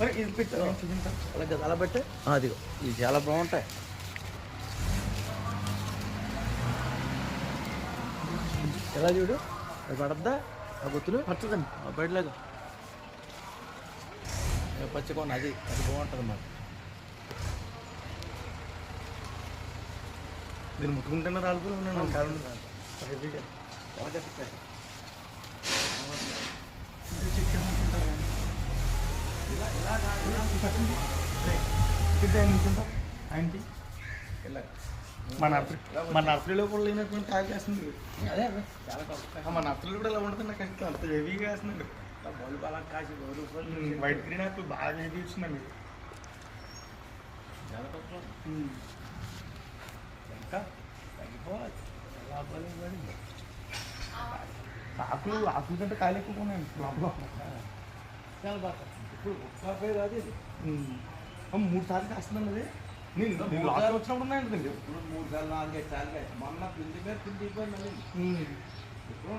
మరి ఇది పెట్టు చూపించా అలాగే అలా పెట్టే అదిగో ఇవి చాలా బాగుంటాయి. ఎలా చూడు అది పడద్దా ఆ గుత్తులు పచ్చదండి బయటలాగా పచ్చికోండి అది అది బాగుంటుంది మరి. దీన్ని ముట్టుకుంటున్న రాలిపోయి ఉన్నాను కాలం ఆయనకి మన నర్సరీలో కూడా లేనటువంటి కాయలు వేస్తుంది. అదే చాలా కష్టం. మన నర్సరీలో కూడా ఇలా ఉంటుంది. నాకు అసలు అంత హెవీగా వేస్తున్నాడు. బౌల్ బాగా కాసి రూపాయలు వైట్ గ్రీన్ యాపిల్ బాగా హెవీ ఇచ్చిందండి. చాలా కష్టం. ఇంకా తగ్గిపోవాలి ఆకులు కంటే కాయలు ఎక్కువ ఉన్నాయండి లోపల. చాలా బాగా ఇప్పుడు ఒక్క రాదు ఇది 3 సార్లు కాస్తుందండి అది. నేను లాస్ట్ వచ్చినప్పుడు ఉన్నాయండి ఇప్పుడు 3 సార్లు 4 5 సార్లు మొన్న పిండి మీద పిండి అయిపోయింది మళ్ళీ. ఇప్పుడు